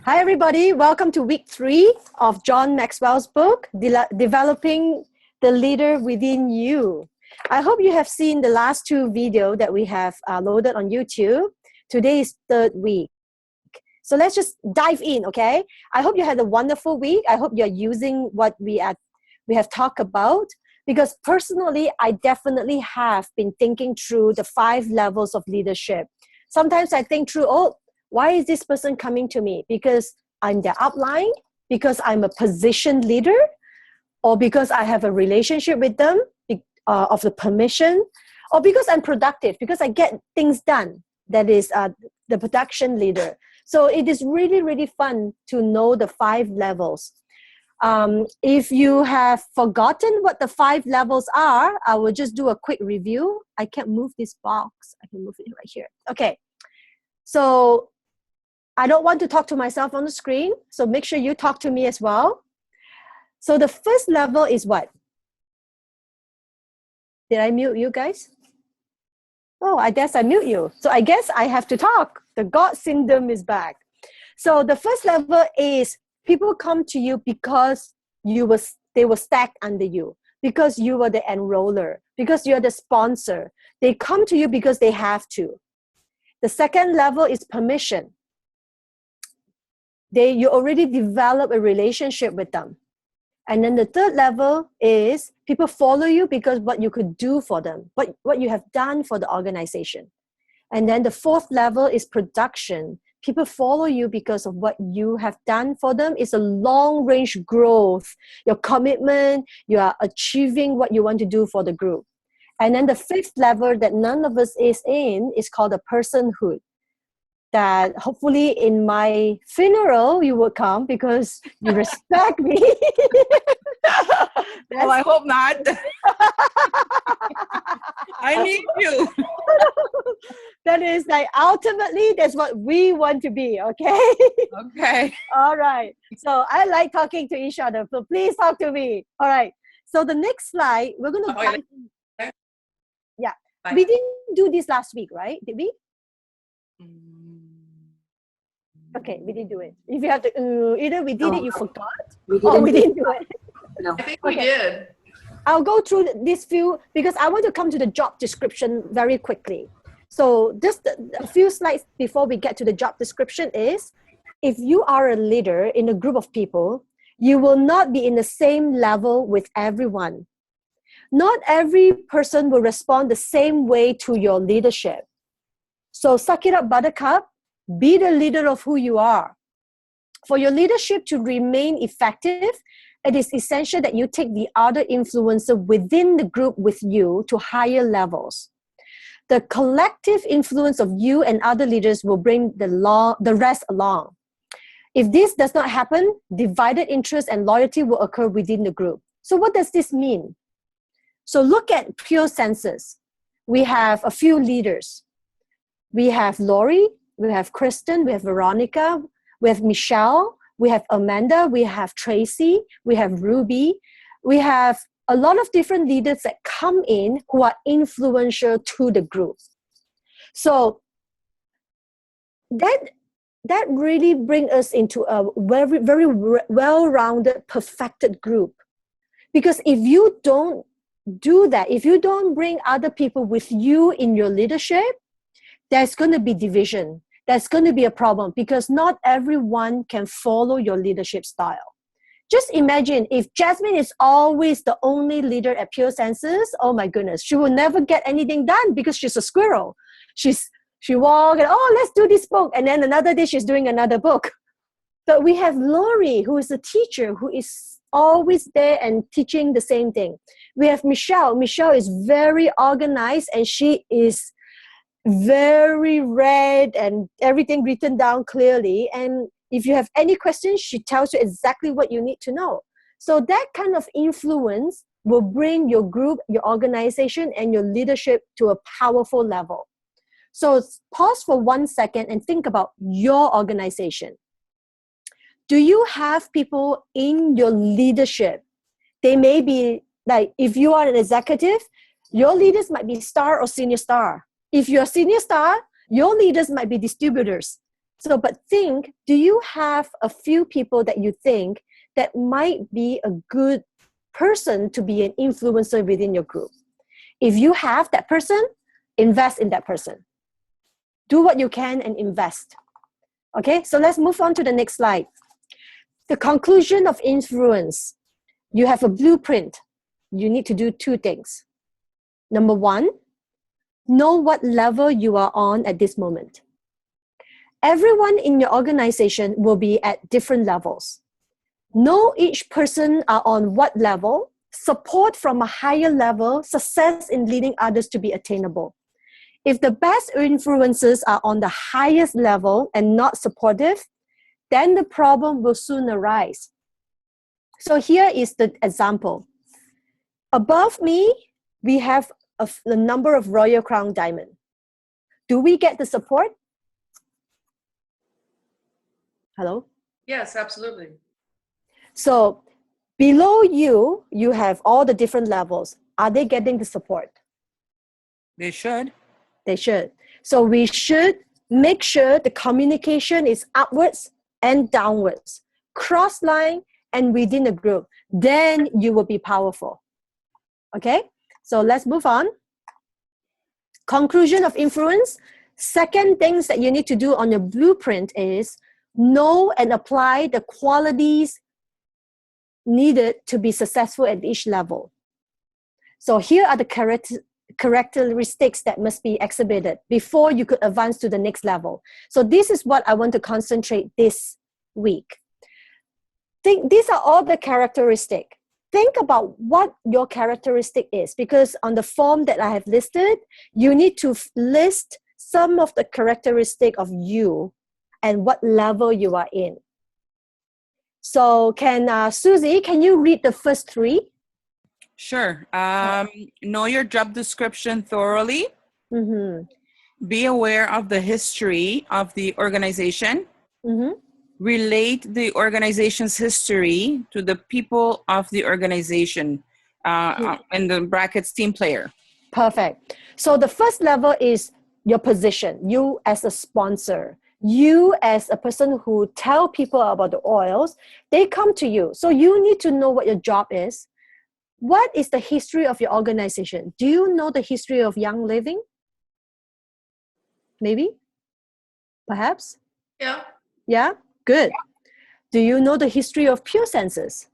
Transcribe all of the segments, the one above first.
Hi, everybody. Welcome to week 3 of John Maxwell's book, Developing the Leader Within You. I hope you have seen the last 2 videos that we have loaded on YouTube. Today is 3rd week. So let's just dive in, okay? I hope you had a wonderful week. I hope you're using what we have talked about. Because personally, I definitely have been thinking through the 5 levels of leadership. Sometimes I think through, why is this person coming to me? Because I'm their upline, because I'm a position leader, or because I have a relationship with them of the permission, or because I'm productive, because I get things done. That is the production leader. So it is really, really fun to know the 5 levels. If you have forgotten what the 5 levels are, I will just do a quick review. I can't move this box. I can move it right here. Okay. So I don't want to talk to myself on the screen, so make sure you talk to me as well. So the first level is what? Did I mute you guys? Oh, I guess I mute you. So I guess I have to talk. The God syndrome is back. So the first level is people come to you because they were stacked under you, because you were the enroller, because you're the sponsor. They come to you because they have to. The second level is permission. You already develop a relationship with them. And then the third level is people follow you because what you could do for them, what you have done for the organization. And then the fourth level is production. People follow you because of what you have done for them. It's a long-range growth, your commitment, you are achieving what you want to do for the group. And then the fifth level that none of us is in is called a personhood. That hopefully in my funeral you will come because you respect me. Oh, I hope not. I need you. That is like ultimately that's what we want to be, okay? Okay. All right. So I like talking to each other. So please talk to me. All right. So the next slide, we're going to yeah. Bye. We didn't do this last week, right? Did we? Okay, we didn't do it. If you have to, either we did it, you forgot, or we didn't do it. No. I think we did. I'll go through this few because I want to come to the job description very quickly. So just a few slides before we get to the job description is, if you are a leader in a group of people, you will not be in the same level with everyone. Not every person will respond the same way to your leadership. So suck it up, buttercup. Be the leader of who you are. For your leadership to remain effective, it is essential that you take the other influencer within the group with you to higher levels. The collective influence of you and other leaders will bring the rest along. If this does not happen, divided interest and loyalty will occur within the group. So what does this mean? So look at pure senses. We have a few leaders. We have Lori, we have Kristen, we have Veronica, we have Michelle, we have Amanda, we have Tracy, we have Ruby. We have a lot of different leaders that come in who are influential to the group. So that really brings us into a very, very well-rounded, perfected group. Because if you don't do that, if you don't bring other people with you in your leadership, there's going to be division. There's going to be a problem because not everyone can follow your leadership style. Just imagine if Jasmine is always the only leader at Pure Senses, oh my goodness, she will never get anything done because she's a squirrel. She walks and, let's do this book. And then another day she's doing another book. But we have Lori, who is a teacher, who is always there and teaching the same thing. We have Michelle. Michelle is very organized and she is very read and everything written down clearly. And if you have any questions, she tells you exactly what you need to know. So that kind of influence will bring your group, your organization, and your leadership to a powerful level. So pause for 1 second and think about your organization. Do you have people in your leadership? They may be, like, if you are an executive, your leaders might be star or senior star. If you're a senior star, your leaders might be distributors. So, but think, do you have a few people that you think that might be a good person to be an influencer within your group? If you have that person, invest in that person. Do what you can and invest. Okay, so let's move on to the next slide. The conclusion of influence. You have a blueprint. You need to do two things. Number one, know what level you are on at this moment. Everyone in your organization will be at different levels. Know each person are on what level, support from a higher level, success in leading others to be attainable. If the best influencers are on the highest level and not supportive, then the problem will soon arise. So here is the example. Above me, we have the number of Royal Crown Diamond. Do we get the support? Hello? Yes, absolutely. So below you, you have all the different levels. Are they getting the support? They should. They should. So we should make sure the communication is upwards and downwards, cross line and within the group. Then you will be powerful. Okay? So let's move on. Conclusion of influence. Second things that you need to do on your blueprint is know and apply the qualities needed to be successful at each level. So here are the characteristics that must be exhibited before you could advance to the next level. So this is what I want to concentrate this week. These are all the characteristics. Think about what your characteristic is, because on the form that I have listed, you need to list some of the characteristics of you and what level you are in. So Susie, can you read the first three? Sure. Know your job description thoroughly. Mm-hmm. Be aware of the history of the organization. Mm-hmm. Relate the organization's history to the people of the organization, in the brackets, team player. Perfect. So the first level is your position, you as a sponsor, you as a person who tell people about the oils. They come to you. So you need to know what your job is. What is the history of your organization? Do you know the history of Young Living? Maybe? Perhaps? Yeah. Yeah? Good. Do you know the history of Pure Senses?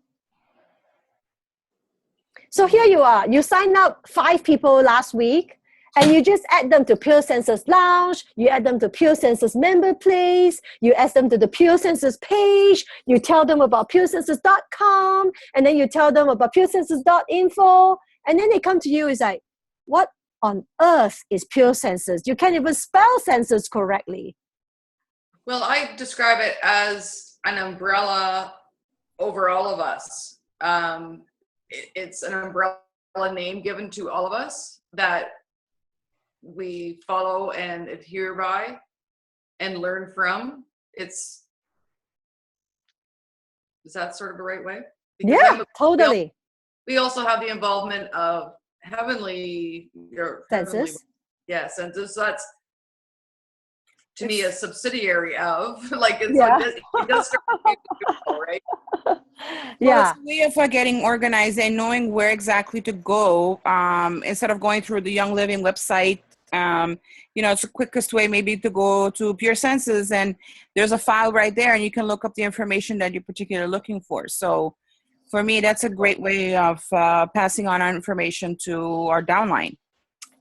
So here you are. You signed up 5 people last week and you just add them to Pure Senses Lounge. You add them to Pure Senses member place. You add them to the Pure Senses page. You tell them about puresenses.com, and then you tell them about puresenses.info. And then they come to you. It's like, what on earth is Pure Senses? You can't even spell senses correctly. Well, I describe it as an umbrella over all of us. It's an umbrella name given to all of us that we follow and adhere by and learn from. Is that sort of the right way? Because yeah, totally. We also have the involvement of heavenly senses. Senses. So that's, to me, a subsidiary of, like, it's yeah. like this, it does start with people, right? Yeah. Well, it's a way of getting organized and knowing where exactly to go, instead of going through the Young Living website. It's the quickest way maybe to go to Pure Senses, and there's a file right there and you can look up the information that you're particularly looking for. So for me, that's a great way of passing on our information to our downline.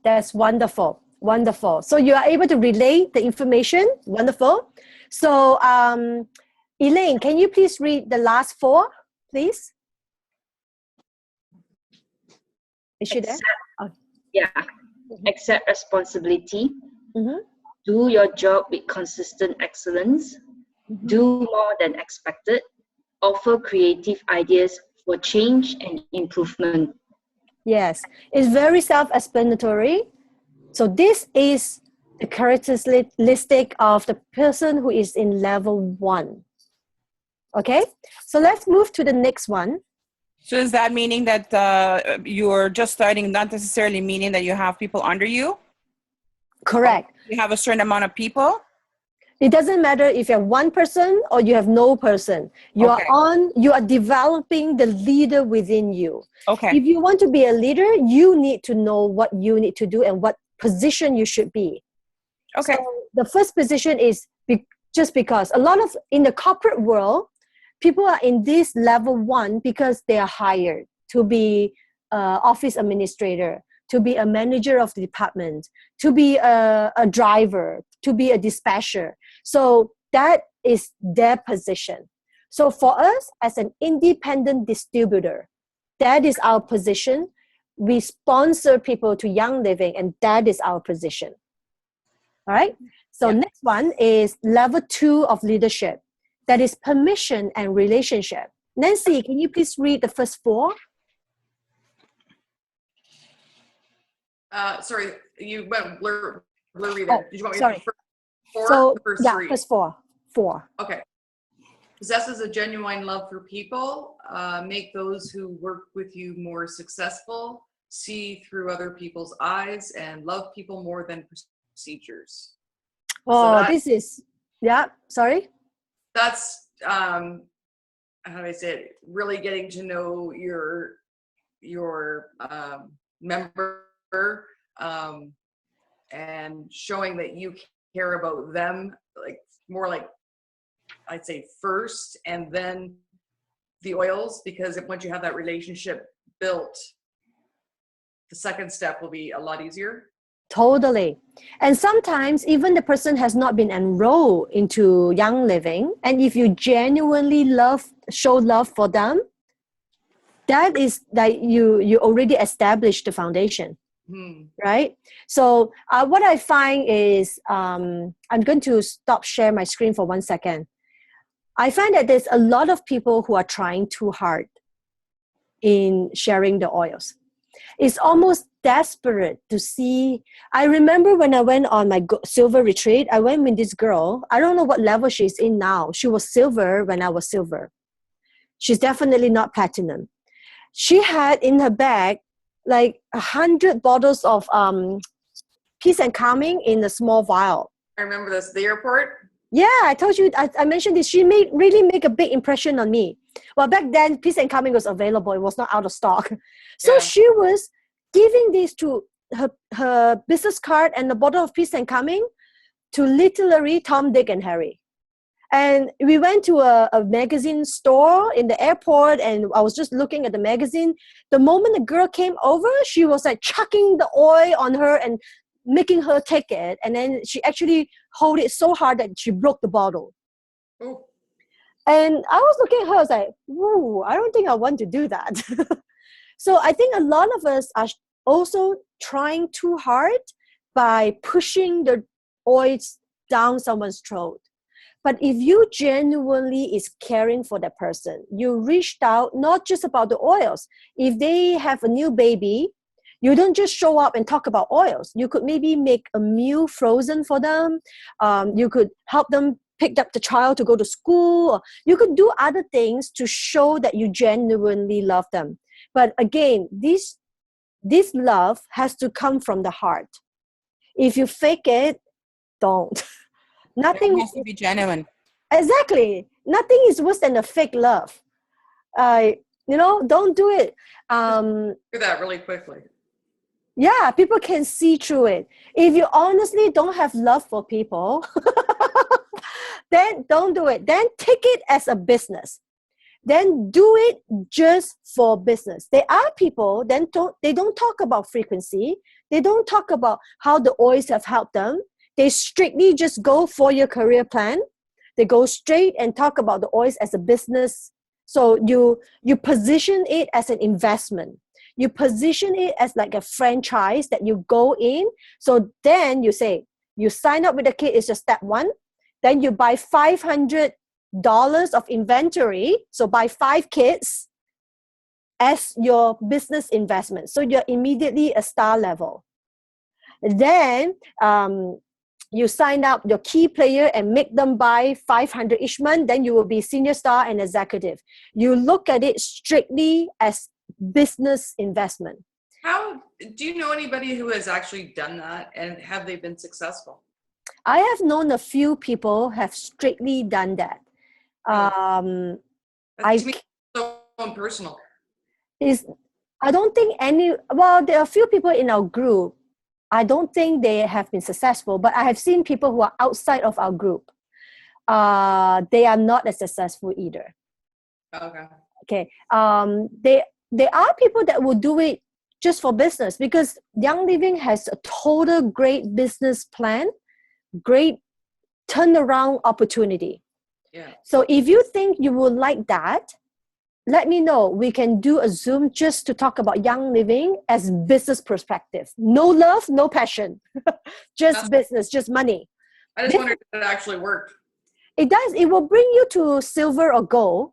That's wonderful. Wonderful. So you are able to relay the information. Wonderful. So Elaine, can you please read the last 4, please? Is she there? Oh. Yeah. Accept responsibility. Mm-hmm. Do your job with consistent excellence. Mm-hmm. Do more than expected. Offer creative ideas for change and improvement. Yes, it's very self-explanatory. So this is the characteristic of the person who is in level 1. Okay, so let's move to the next one. So is that meaning that you're just starting, not necessarily meaning that you have people under you? Correct. You have a certain amount of people? It doesn't matter if you have one person or you have no person. You are developing the leader within you. Okay. If you want to be a leader, you need to know what you need to do and what position you should be. Okay. So the first position is just because a lot of in the corporate world, people are in this level 1 because they are hired to be office administrator, to be a manager of the department, to be a driver, to be a dispatcher. So that is their position. So for us as an independent distributor, that is our position. We sponsor people to Young Living, and that is our position. All right. So next one is level 2 of leadership. That is permission and relationship. Nancy, can you please read the first 4? Sorry, you went blur reader. Did you want me sorry. to first 4? So The first 3? first 4. Okay. Possesses a genuine love for people. Make those who work with you more successful. See through other people's eyes and love people more than procedures. Oh, this is sorry. That's how do I say it? Really getting to know your member and showing that you care about them, like more like I'd say first, and then the oils, because once you have that relationship built, the second step will be a lot easier. Totally. And sometimes even the person has not been enrolled into Young Living, and if you genuinely show love for them, that is like you already established the foundation. Right? So what I find is I'm going to stop share my screen for 1 second. I find that there's a lot of people who are trying too hard in sharing the oils. It's almost desperate to see. I remember when I went on my silver retreat, I went with this girl. I don't know what level she's in now. She was silver when I was silver. She's definitely not platinum. She had in her bag like 100 bottles of Peace and Calming in a small vial. I remember this, the airport. Yeah, I told you, I mentioned this. She really make a big impression on me. Well, back then, Peace and Calming was available. It was not out of stock. So she was giving this to her business card and a bottle of Peace and Calming to literally Tom, Dick, and Harry. And we went to a magazine store in the airport, and I was just looking at the magazine. The moment the girl came over, she was like chucking the oil on her and making her take it. And then she actually hold it so hard that she broke the bottle. Ooh. And I was looking at her, I was like, whoa, I don't think I want to do that. So I think a lot of us are also trying too hard by pushing the oils down someone's throat. But if you genuinely is caring for that person, you reached out not just about the oils. If they have a new baby, you don't just show up and talk about oils. You could maybe make a meal frozen for them. You could help them pick up the child to go to school. Or you could do other things to show that you genuinely love them. But again, this love has to come from the heart. If you fake it, don't. Nothing has to be genuine. Exactly. Nothing is worse than a fake love. Don't do it. Do that really quickly. Yeah, people can see through it. If you honestly don't have love for people, then don't do it. Then take it as a business. Then do it just for business. There are people, they don't talk about frequency. They don't talk about how the oils have helped them. They strictly just go for your career plan. They go straight and talk about the oils as a business. So you position it as an investment. You position it as like a franchise that you go in. So then you say, you sign up with a kit, it's just step 1. Then you buy $500 of inventory. So buy 5 kits as your business investment. So you're immediately a star level. Then you sign up your key player and make them buy 500 each month, then you will be senior star and executive. You look at it strictly as business investment. How do you know anybody who has actually done that, and have they been successful? I have known a few people have strictly done that. That's to me so impersonal. I don't think there are a few people in our group. I don't think they have been successful, but I have seen people who are outside of our group. They are not as successful either. Okay. Okay. There are people that will do it just for business, because Young Living has a total great business plan, great turnaround opportunity. Yeah. So if you think you would like that, let me know. We can do a Zoom just to talk about Young Living as business perspective. No love, no passion. Just business, just money. I just wondered if it actually worked. It does. It will bring you to silver or gold.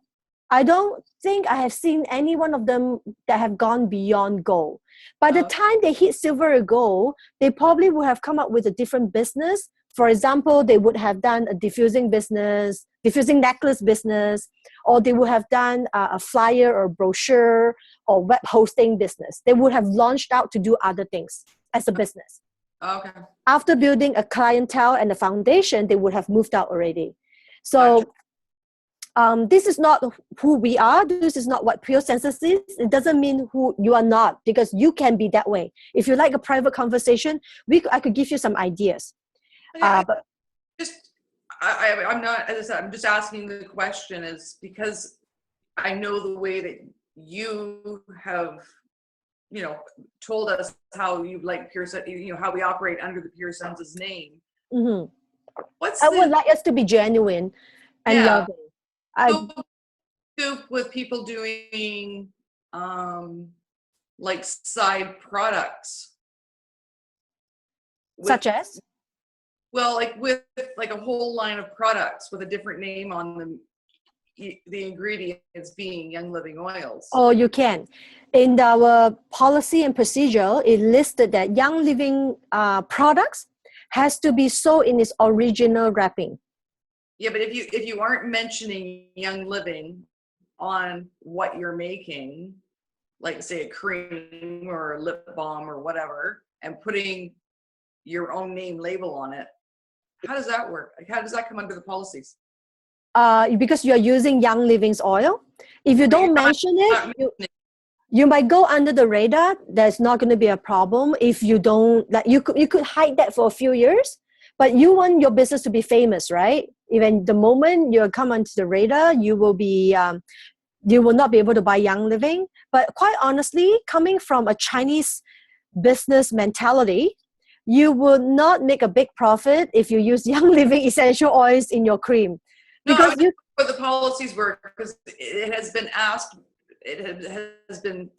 I don't think I have seen any one of them that have gone beyond gold. By the time they hit silver or gold, they probably would have come up with a different business. For example, they would have done a diffusing necklace business, or they would have done a flyer or brochure or web hosting business. They would have launched out to do other things as a business. Okay. After building a clientele and a foundation, they would have moved out already. So this is not who we are. This is not what Pure Senses is. It doesn't mean who you are not, because you can be that way. If you like a private conversation, I could give you some ideas. Yeah, But I'm not, as I said, I'm just asking the question is because I know the way that you have, told us how you like Pure Sense, how we operate under the Pure Senses name. Mm-hmm. I would like us to be genuine and loving. With people doing like side products. Such as? Well, like with like a whole line of products with a different name on them, the ingredients being Young Living oils. Oh, you can. In our policy and procedure, it listed that Young Living products has to be sold in its original wrapping. Yeah, but if you aren't mentioning Young Living on what you're making, like say a cream or a lip balm or whatever, and putting your own name label on it, how does that work? Like, how does that come under the policies? Because you're using Young Living's oil. If you don't mention it, you might go under the radar. There's not going to be a problem if you don't. Like you could hide that for a few years, but you want your business to be famous, right? Even the moment you come onto the radar, you will not be able to buy Young Living. But quite honestly, coming from a Chinese business mentality, you will not make a big profit if you use Young Living essential oils in your cream. Because but the policies work, because it has been asked. It has been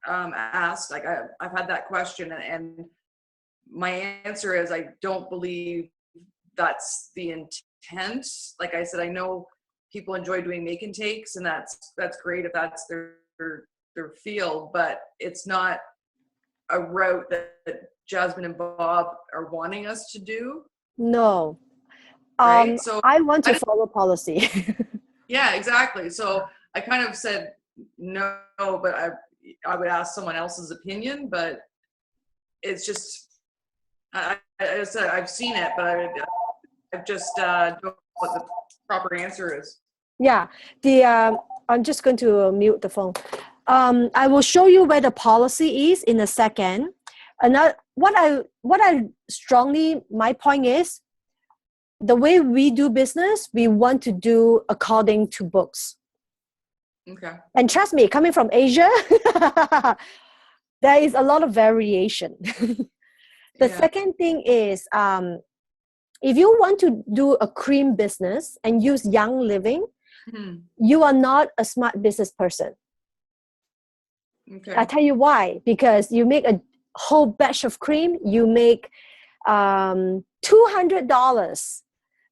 asked. Like I've had that question, and my answer is I don't believe that's the intent. Like I said, I know people enjoy doing make and takes, and that's great if that's their field, but it's not a route that Jasmine and Bob are wanting us to do. No. Right? So I want to follow policy. Yeah, exactly. So I kind of said no, but I would ask someone else's opinion, but it's just, I said I've seen it, but I just don't know what the proper answer is. Yeah, I'm just going to mute the phone. I will show you where the policy is in a second. What I strongly, my point is, the way we do business, we want to do according to books. Okay. And trust me, coming from Asia, there is a lot of variation. The second thing is, if you want to do a cream business and use Young Living, you are not a smart business person. Okay. I tell you why. Because you make a whole batch of cream, you make $200.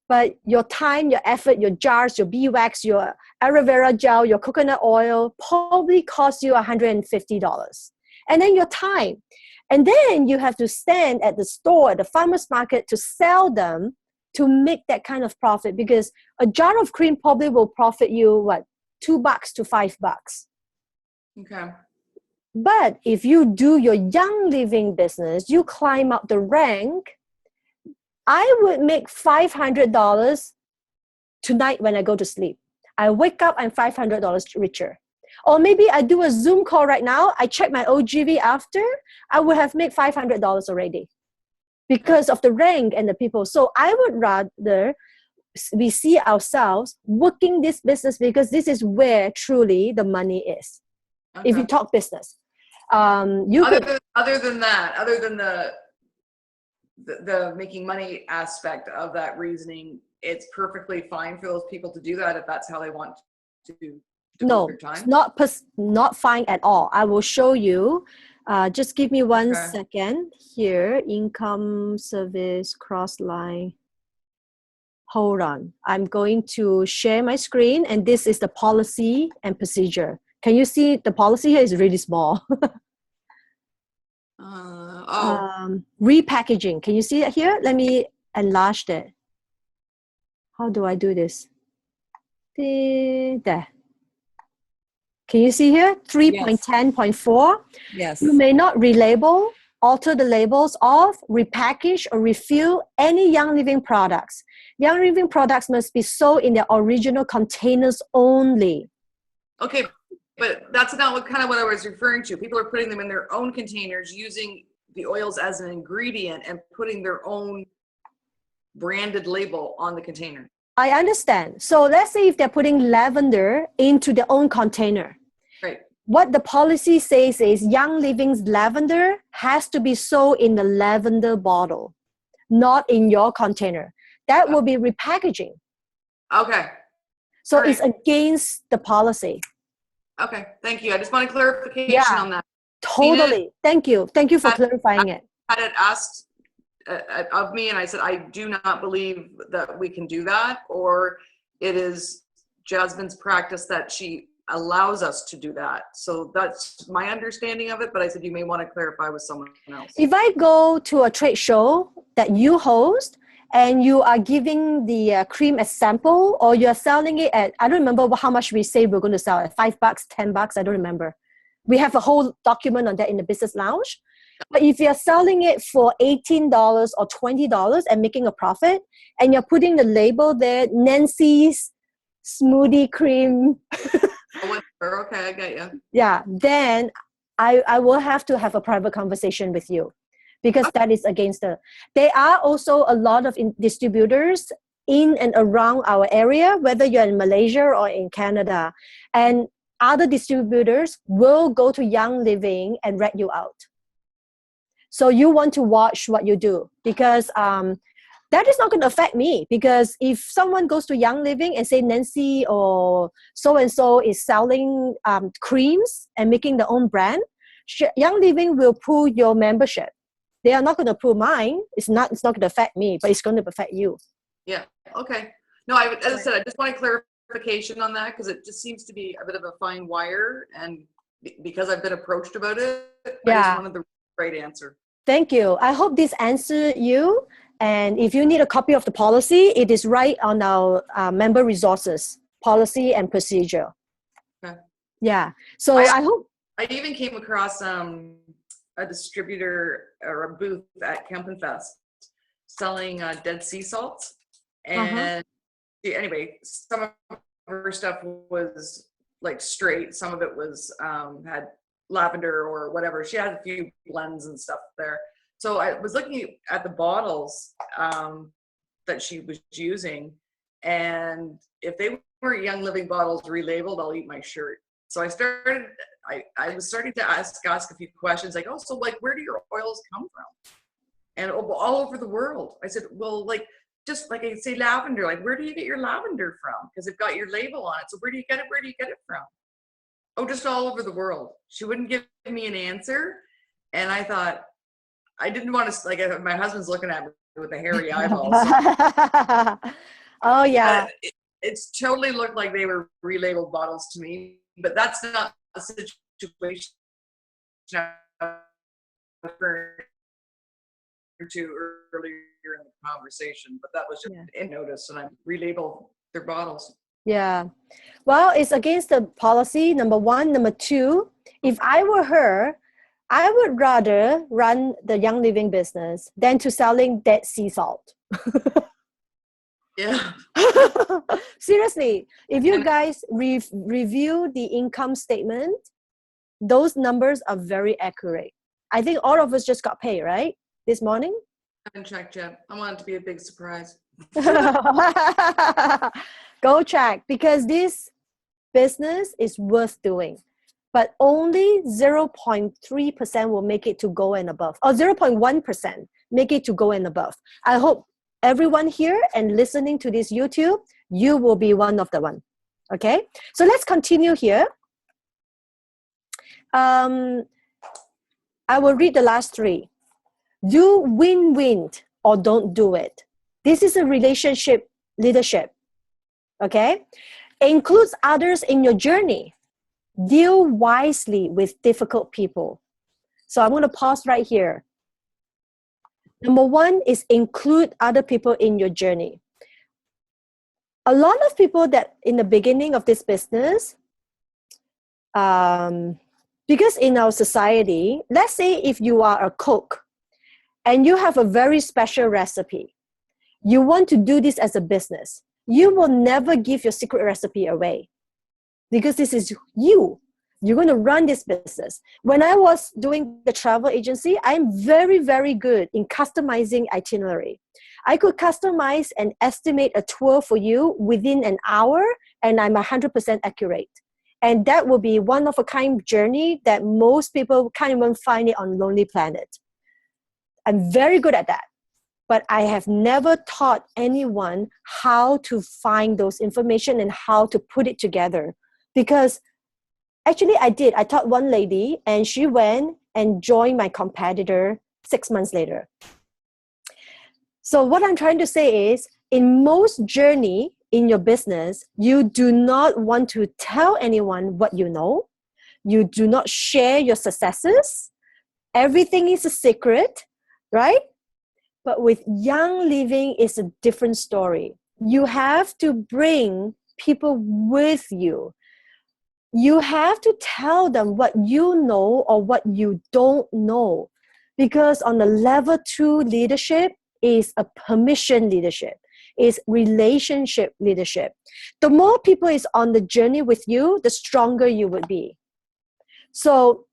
But your time, your effort, your jars, your beeswax, your aloe vera gel, your coconut oil probably cost you $150. And then your time. And then you have to stand at the store, at the farmer's market to sell them to make that kind of profit, because a jar of cream probably will profit you, what, $2 to $5. Okay. But if you do your Young Living business, you climb up the rank, I would make $500 tonight when I go to sleep. I wake up, I'm $500 richer. Or maybe I do a Zoom call right now. I check my OGV after. I would have made $500 already because of the rank and the people. So I would rather we see ourselves working this business because this is where truly the money is. Okay. If you talk business, other than the making money aspect of that reasoning, it's perfectly fine for those people to do that if that's how they want to devote their time. It's not fine at all. I will show you. Just give me one second here. Income, service, cross line. Hold on. I'm going to share my screen, and this is the policy and procedure. Can you see the policy here is really small? Repackaging. Can you see it here? Let me enlarge that. How do I do this? There. Can you see here? 3.10.4. Yes. You may not relabel, alter the labels of, repackage, or refill any Young Living products. Young Living products must be sold in their original containers only. Okay, but that's not what I was referring to. People are putting them in their own containers, using the oils as an ingredient and putting their own branded label on the container. I understand. So let's say if they're putting lavender into their own container. Right. What the policy says is Young Living's lavender has to be sold in the lavender bottle, not in your container. That will be repackaging. Okay. So it's against the policy. Okay, thank you. I just want clarification on that. Totally. Thank you. Thank you for clarifying it. I had it asked of me, and I said, I do not believe that we can do that, or it is Jasmine's practice that she allows us to do that. So that's my understanding of it, but I said you may want to clarify with someone else. If I go to a trade show that you host and you are giving the cream as sample, or you're selling it at, I don't remember how much we say we're going to sell at, $5, $10, I don't remember. We have a whole document on that in the business lounge. But if you're selling it for $18 or $20 and making a profit, and you're putting the label there, Nancy's smoothie cream. Okay, I get you. Yeah, then I will have to have a private conversation with you, because that is against the. There are also a lot of distributors in and around our area, whether you're in Malaysia or in Canada, and other distributors will go to Young Living and rat you out. So you want to watch what you do, because that is not going to affect me. Because if someone goes to Young Living and say Nancy or so-and-so is selling creams and making their own brand, Young Living will pull your membership. They are not going to pull mine. It's not going to affect me, but it's going to affect you. Yeah. Okay. No, as I said, I just want clarification on that, because it just seems to be a bit of a fine wire, and because I've been approached about it, I just wanted the right answer. Thank you. I hope this answered you. And if you need a copy of the policy, it is right on our member resources, policy and procedure. Okay. Yeah. So I hope. I even came across a distributor or a booth at Camping Fest selling Dead Sea salt. And anyway, some of her stuff was like straight. Some of it was had lavender or whatever. She had a few blends and stuff there. So I was looking at the bottles that she was using, and if they were Young Living bottles relabeled, I'll eat my shirt. So I was starting to ask a few questions, like, oh, so like, where do your oils come from? And all over the world. I said, well, like, just like I say lavender, like, where do you get your lavender from? Because they've got your label on it. So where do you get it? Where do you get it from? Oh, just all over the world. She wouldn't give me an answer. And I thought, I didn't want to, like, my husband's looking at me with a hairy eyeball. So. Oh, yeah. It's totally looked like they were relabeled bottles to me, but that's not the situation I referred to earlier in the conversation, but that was just in notice, and I relabeled their bottles. Yeah. Well, it's against the policy, number one. Number two, if I were her, I would rather run the Young Living business than to selling Dead Sea salt. Yeah. Seriously, if you guys review the income statement, those numbers are very accurate. I think all of us just got paid, right? This morning? I haven't checked yet. I want it to be a big surprise. Go check, because this business is worth doing. But only 0.3% will make it to go and above, or 0.1% make it to go and above. I hope everyone here and listening to this YouTube, you will be one of the one. Okay, so let's continue here. I will read the last three. Do win-win or don't do it. This is a relationship leadership. Okay, includes others in your journey. Deal wisely with difficult people. So I'm going to pause right here. Number one is include other people in your journey. A lot of people that in the beginning of this business, because in our society, let's say if you are a cook and you have a very special recipe, you want to do this as a business, you will never give your secret recipe away. Because this is you. You're going to run this business. When I was doing the travel agency, I'm very, very good in customizing itinerary. I could customize and estimate a tour for you within an hour, and I'm 100% accurate. And that will be one of a kind journey that most people can't even find it on Lonely Planet. I'm very good at that. But I have never taught anyone how to find those information and how to put it together. Because actually I did. I taught one lady and she went and joined my competitor 6 months later. So what I'm trying to say is, in most journey in your business, you do not want to tell anyone what you know. You do not share your successes. Everything is a secret, right? But with Young Living, it's a different story. You have to bring people with you. You have to tell them what you know or what you don't know. Because on the level 2 leadership is a permission leadership, is relationship leadership. The more people is on the journey with you, the stronger you would be. So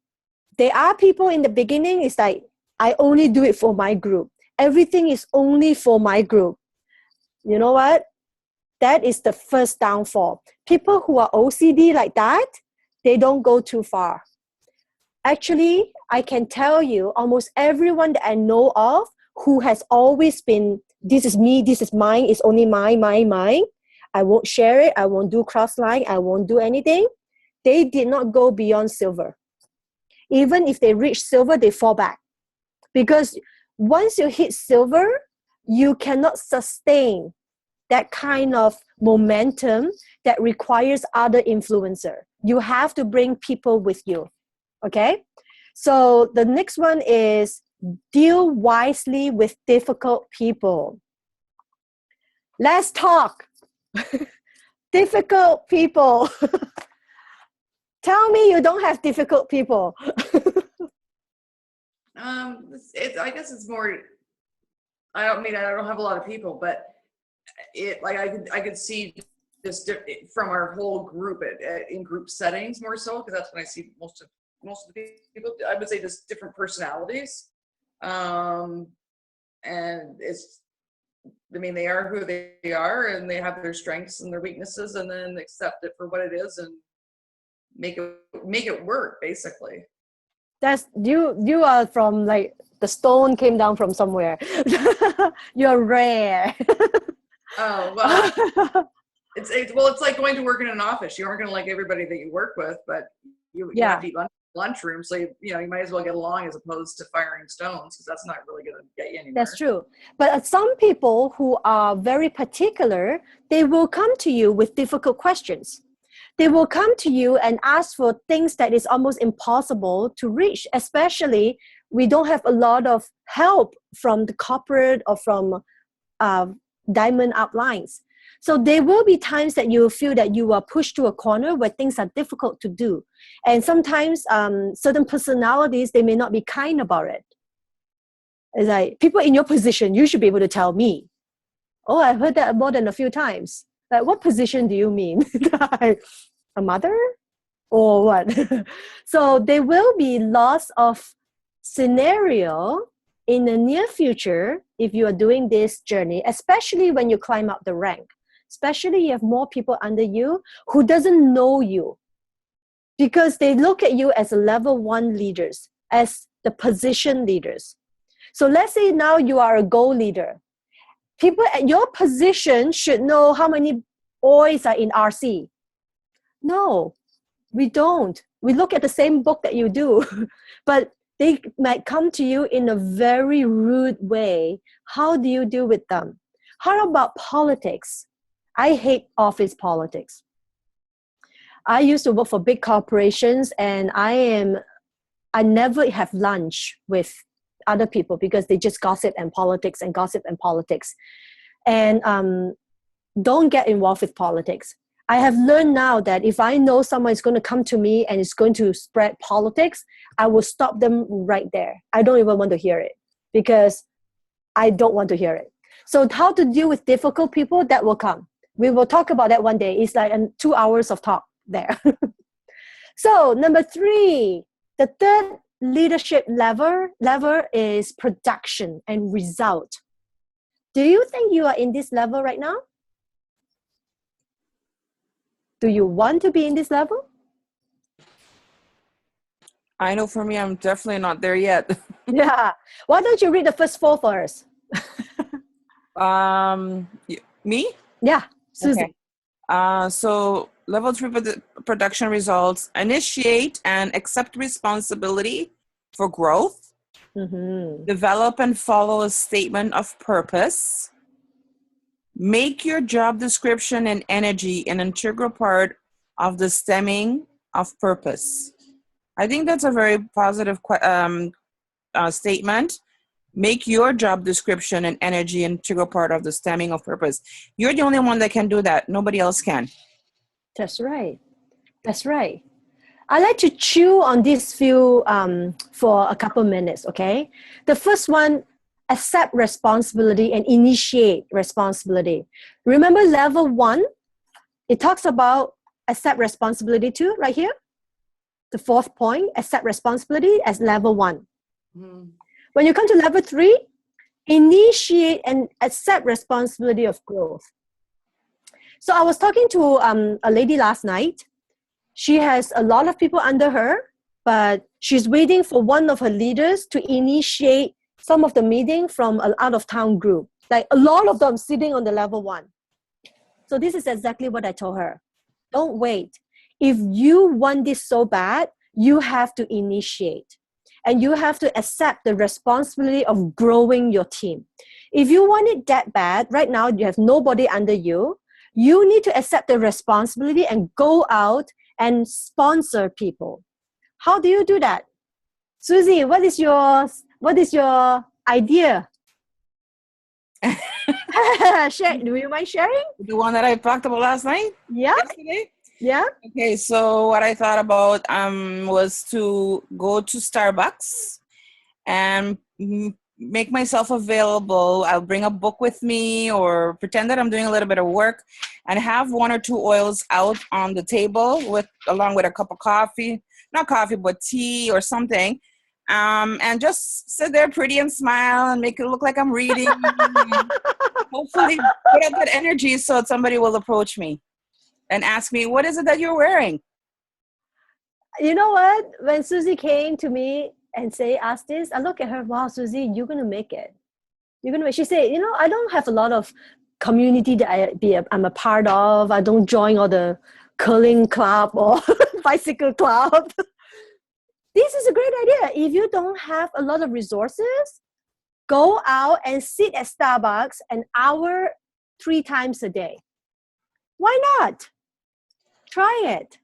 there are people in the beginning, it's like, I only do it for my group. Everything is only for my group. You know what? That is the first downfall. People who are OCD like that, they don't go too far. Actually, I can tell you, almost everyone that I know of who has always been, this is me, this is mine, it's only mine. I won't share it, I won't do cross-line, I won't do anything. They did not go beyond silver. Even if they reach silver, they fall back. Because once you hit silver, you cannot sustain that kind of momentum that requires other influencer. You have to bring people with you, okay? So the next one is deal wisely with difficult people. Let's talk. Difficult people. Tell me you don't have difficult people. I guess it's more, I don't have a lot of people, but I could see this from our whole group in group settings more so, because that's when I see most of the people. I would say just different personalities, and they are who they are, and they have their strengths and their weaknesses, and then accept it for what it is and make it work, basically. That's you are from, like, the stone came down from somewhere. You're rare. Oh, well, it's like going to work in an office. You aren't going to like everybody that you work with, but you have to eat lunchroom, so you might as well get along, as opposed to firing stones, because that's not really going to get you anywhere. That's true. But some people who are very particular, they will come to you with difficult questions. They will come to you and ask for things that is almost impossible to reach, especially we don't have a lot of help from the corporate or from diamond outlines. So there will be times that you feel that you are pushed to a corner where things are difficult to do. And sometimes certain personalities, they may not be kind about it. It's like, people in your position, you should be able to tell me. Oh, I've heard that more than a few times. Like, what position do you mean? Like, a mother or what? So there will be lots of scenario in the near future if you are doing this journey, especially when you climb up the rank. Especially you have more people under you who doesn't know you, because they look at you as a level 1 leaders, as the position leaders. So let's say now you are a goal leader. People at your position should know how many oils are in RC. No, we don't. We look at the same book that you do, but they might come to you in a very rude way. How do you deal with them? How about politics? I hate office politics. I used to work for big corporations, and I never have lunch with other people because they just gossip and politics and gossip and politics. And don't get involved with politics. I have learned now that if I know someone is going to come to me and is going to spread politics, I will stop them right there. I don't even want to hear it because I don't want to hear it. So how to deal with difficult people, that will come. We will talk about that one day. It's like 2 hours of talk there. So number 3, the third leadership level is production and result. Do you think you are in this level right now? Do you want to be in this level? I know for me, I'm definitely not there yet. Yeah. Why don't you read the first 4 first? Me? Yeah, Susie. Okay. So level 3 production results: initiate and accept responsibility for growth. Mm-hmm. Develop and follow a statement of purpose. Make your job description and energy an integral part of the stemming of purpose. I think that's a very positive statement. Make your job description and energy an integral part of the stemming of purpose. You're the only one that can do that. Nobody else can. That's right. That's right. I like to chew on these few for a couple minutes, okay? The first one, accept responsibility and initiate responsibility. Remember level 1? It talks about accept responsibility too, right here. The 4th point, accept responsibility as level 1. Mm. When you come to level 3, initiate and accept responsibility of growth. So I was talking to a lady last night. She has a lot of people under her, but she's waiting for one of her leaders to initiate some of the meeting from an out-of-town group. Like a lot of them sitting on the level 1. So this is exactly what I told her. Don't wait. If you want this so bad, you have to initiate. And you have to accept the responsibility of growing your team. If you want it that bad, right now you have nobody under you, you need to accept the responsibility and go out and sponsor people. How do you do that? Susie, what is your idea? Do you mind sharing? The one that I talked about last night? Yeah. Yesterday? Yeah. Okay, so what I thought about was to go to Starbucks and make myself available. I'll bring a book with me or pretend that I'm doing a little bit of work and have 1 or 2 oils out on the table along with a cup of coffee, not coffee, but tea or something. And just sit there pretty and smile and make it look like I'm reading. Hopefully put up that energy so somebody will approach me and ask me, what is it that you're wearing? You know what? When Susie came to me and asked this, I look at her, wow, Susie, you're going to make it. She said, I don't have a lot of community that I'm a part of. I don't join all the curling club or bicycle club. This is a great idea. If you don't have a lot of resources, go out and sit at Starbucks an hour 3 times a day. Why not? Try it.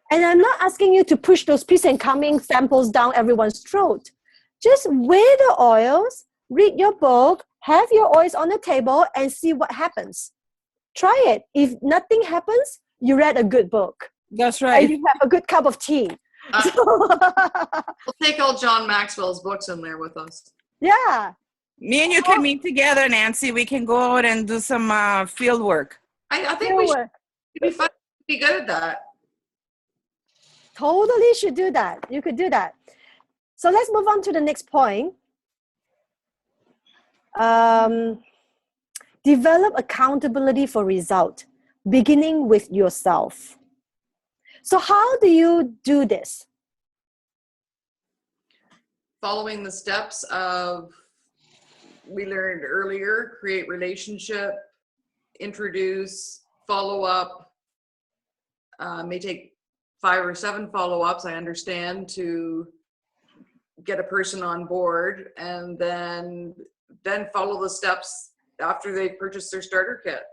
And I'm not asking you to push those peace and calming samples down everyone's throat. Just weigh the oils, read your book, have your oils on the table, and see what happens. Try it. If nothing happens, you read a good book. That's right. And you have a good cup of tea. We'll take all John Maxwell's books in there with us. Yeah. Me and you can meet together, Nancy. We can go out and do some field work. I think we should be fun, be good at that. Totally should do that. You could do that. So let's move on to the next point. Develop accountability for result, beginning with yourself. So how do you do this? Following the steps of, we learned earlier, create relationship, introduce, follow up. May take 5 or 7 follow-ups, I understand, to get a person on board, and then follow the steps after they've purchased their starter kit.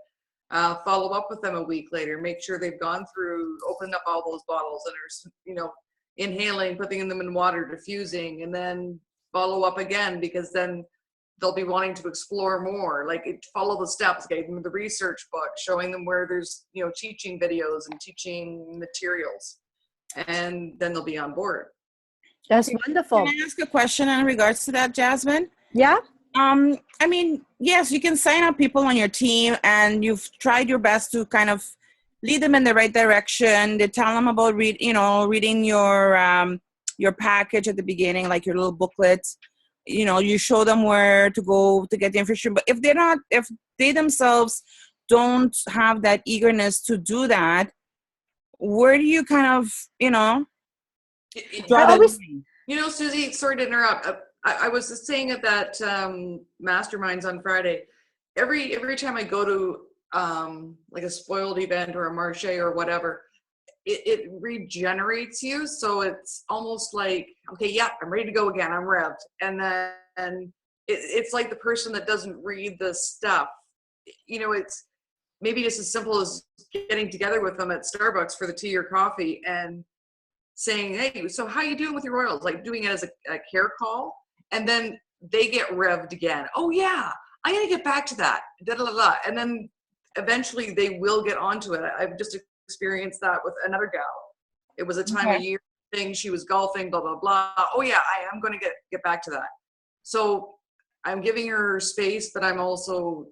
Follow up with them a week later, make sure they've gone through, opened up all those bottles and are, you know, inhaling, putting them in water, diffusing, and then follow up again, because then they'll be wanting to explore more. Like, follow the steps, gave them the research book, showing them where there's, you know, teaching videos and teaching materials, and then they'll be on board. That's wonderful. Can I ask a question in regards to that, Jasmine? Yeah. I mean, yes, you can sign up people on your team, and you've tried your best to kind of lead them in the right direction. They tell them about reading your package at the beginning, like your little booklet. You know, you show them where to go to get the information. But if they themselves don't have that eagerness to do that, where do you kind of, draw that line? You know, Susie, sorry to interrupt. I was just saying at that masterminds on Friday, every time I go to like a spoiled event or a marché or whatever, it regenerates you. So it's almost like, okay, yeah, I'm ready to go again. I'm revved. And then it's like the person that doesn't read the stuff. You know, it's maybe just as simple as getting together with them at Starbucks for the tea or coffee and saying, hey, so how you doing with your oils? Like doing it as a care call. And then they get revved again. Oh yeah, I gotta get back to that. Da, da, da, da. And then eventually they will get onto it. I've just experienced that with another gal. It was a time of year thing. She was golfing, blah, blah, blah. Oh yeah, I am gonna get back to that. So I'm giving her space, but I'm also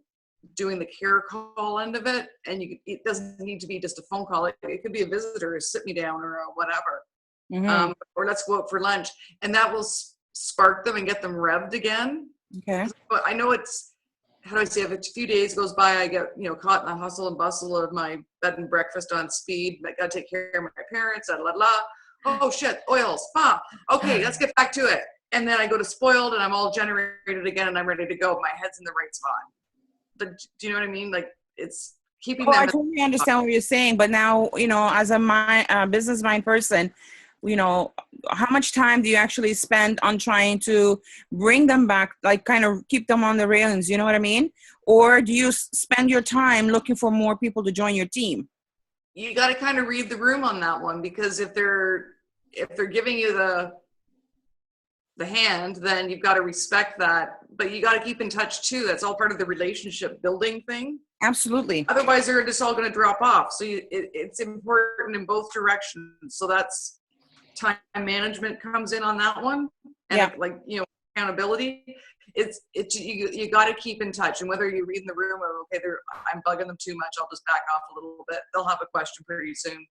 doing the care call end of it. And it doesn't need to be just a phone call. It could be a visitor, a sit me down or a whatever. Mm-hmm. Or let's go out for lunch. And that will spark them and get them revved again. Okay. But I know it's, how do I say, if a few days goes by, I get, caught in the hustle and bustle of my bed and breakfast on speed. I got to take care of my parents, blah, blah, blah. Oh shit, oils, okay, let's get back to it. And then I go to spoiled and I'm all generated again and I'm ready to go. My head's in the right spot. But do you know what I mean? Like, it's keeping them. I totally understand what you're saying, but now, as a business mind person, how much time do you actually spend on trying to bring them back, like kind of keep them on the railings, you know what I mean? Or do you spend your time looking for more people to join your team? You got to kind of read the room on that one, because if they're giving you the hand, then you've got to respect that, but you got to keep in touch too. That's all part of the relationship building thing. Absolutely. Otherwise they're just all going to drop off. So it's important in both directions. So that's time management comes in on that one, and accountability. You got to keep in touch, and whether you read in the room or okay, I'm bugging them too much, I'll just back off a little bit. They'll have a question pretty soon,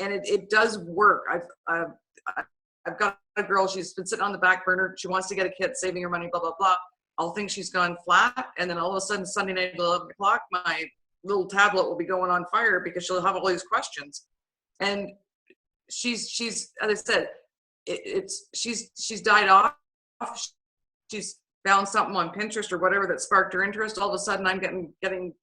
and it does work. I've got a girl. She's been sitting on the back burner. She wants to get a kit, saving her money, blah blah blah. I'll think she's gone flat, and then all of a sudden Sunday night at 11 o'clock, my little tablet will be going on fire because she'll have all these questions, and she's as I said, she's died off. She's found something on Pinterest or whatever that sparked her interest. All of a sudden I'm getting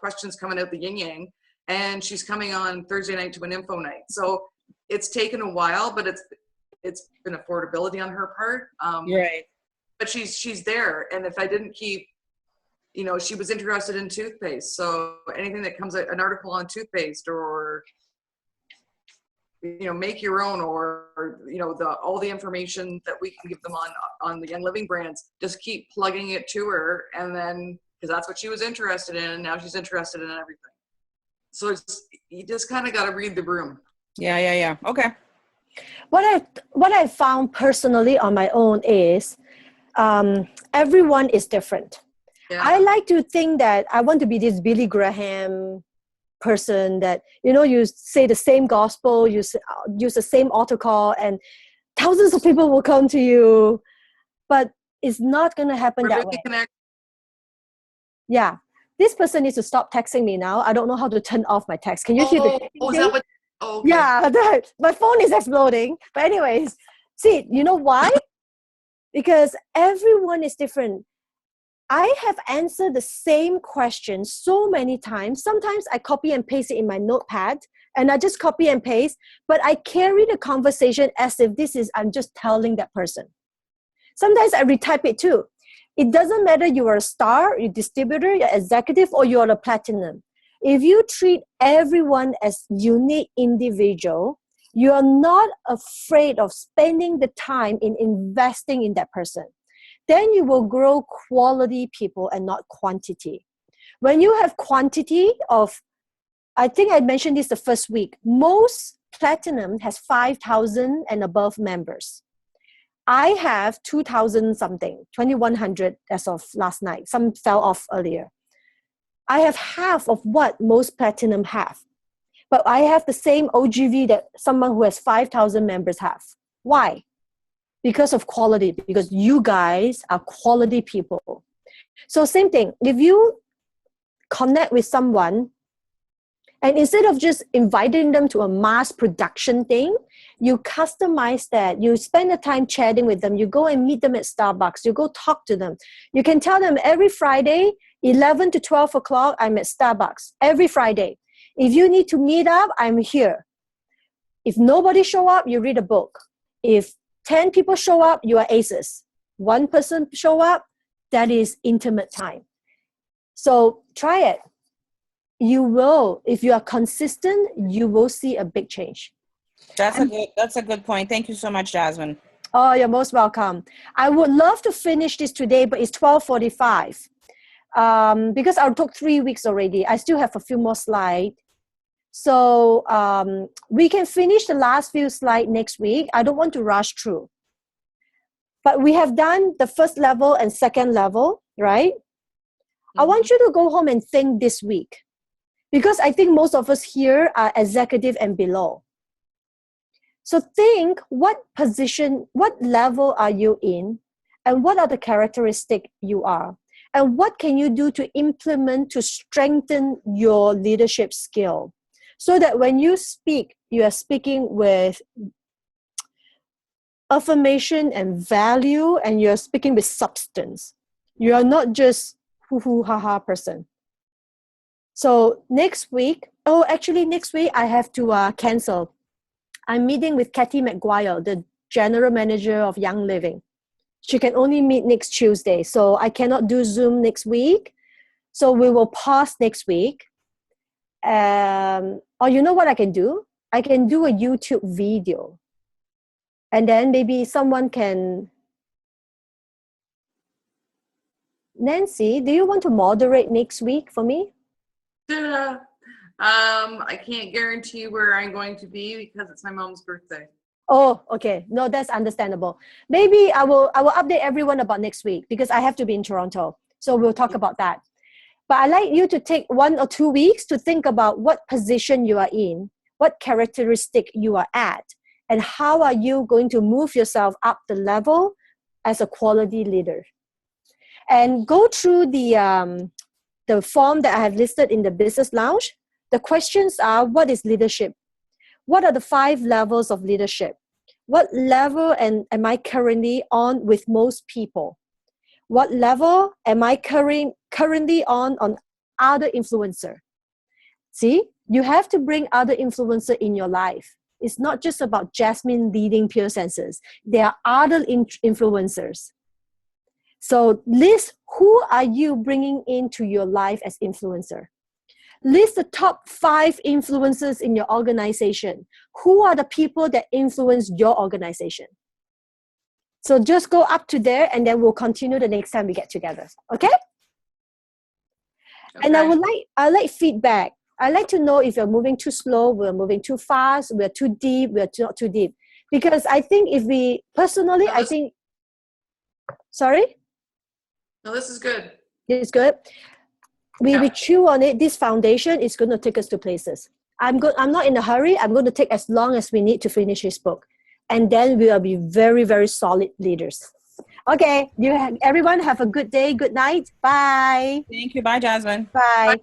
questions coming out the yin yang, and she's coming on Thursday night to an info night. So it's taken a while, but it's been affordability on her part. Right. But she's there, and if I didn't keep, she was interested in toothpaste. So anything that comes out, an article on toothpaste, or make your own, or all the information that we can give them on the Young Living brands, just keep plugging it to her, and then because that's what she was interested in, and now she's interested in everything. So you just kind of got to read the room. Yeah. Okay. What I found personally on my own is everyone is different. Yeah. I like to think that I want to be this Billy Graham person that, you say the same gospel, you use the same altar call, and thousands of people will come to you. But it's not going to happen that way. Yeah. This person needs to stop texting me now. I don't know how to turn off my text. Can you hear the is that what? Oh, okay. Yeah, my phone is exploding. But anyways, see, you know why? Because everyone is different. I have answered the same question so many times. Sometimes I copy and paste it in my notepad and I just copy and paste, but I carry the conversation as if I'm just telling that person. Sometimes I retype it too. It doesn't matter you are a star, you're a distributor, you're executive, or you're a platinum. If you treat everyone as unique individual, you are not afraid of spending the time in investing in that person. Then you will grow quality people and not quantity. When you have quantity of, I think I mentioned this the first week, most platinum has 5,000 and above members. I have 2,000 something, 2,100 as of last night. Some fell off earlier. I have half of what most platinum have. But I have the same OGV that someone who has 5,000 members have. Why? Because of quality, because you guys are quality people. So same thing, if you connect with someone and instead of just inviting them to a mass production thing, you customize that. You spend the time chatting with them. You go and meet them at Starbucks. You go talk to them. You can tell them every Friday, 11 to 12 o'clock, I'm at Starbucks. Every Friday. If you need to meet up, I'm here. If nobody show up, you read a book. If 10 people show up, you are aces. One person show up, that is intimate time. So try it. You will, if you are consistent, you will see a big change. That's a good point. Thank you so much, Jasmine. Oh, you're most welcome. I would love to finish this today, but it's 12:45. Because I took 3 weeks already. I still have a few more slides. So we can finish the last few slides next week. I don't want to rush through. But we have done the first level and second level, right? Mm-hmm. I want you to go home and think this week. Because I think most of us here are executive and below. So think what position, what level are you in, and what are the characteristics you are, and what can you do to implement to strengthen your leadership skill, so that when you speak, you are speaking with affirmation and value, and you're speaking with substance. You are not just hoo-hoo ha-ha person. So next week, next week I have to cancel. I'm meeting with Kathy McGuire, the general manager of Young Living. She can only meet next Tuesday, so I cannot do Zoom next week. So we will pause next week. Or you know what I can do? I can do a YouTube video. And then maybe someone can... Nancy, do you want to moderate next week for me? I can't guarantee where I'm going to be because it's my mom's birthday. Oh, okay. No, that's understandable. Maybe I will update everyone about next week because I have to be in Toronto. So we'll talk about that. But I'd like you to take 1 or 2 weeks to think about what position you are in, what characteristic you are at, and how are you going to move yourself up the level as a quality leader. And go through the form that I have listed in the Business Lounge. The questions are, what is leadership? What are the 5 levels of leadership? What level am I currently on with most people? What level am I currently on other influencer? See, you have to bring other influencer in your life. It's not just about Jasmine leading Pure Senses. There are other influencers. So list who are you bringing into your life as influencer. List the top 5 influencers in your organization. Who are the people that influence your organization? So just go up to there and then we'll continue the next time we get together. Okay? And I like feedback. I like to know if you're moving too slow, we're moving too fast, we're too deep, we're not too deep. Because I think if we, personally, I think, Sorry? No, this is good. It's good. We Yeah. chew on it. This foundation is going to take us to places. I'm not in a hurry. I'm going to take as long as we need to finish this book. And then we will be very, very solid leaders. Okay. Everyone have a good day. Good night. Bye. Thank you. Bye, Jasmine. Bye.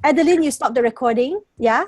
Adeline, you stop the recording. Yeah?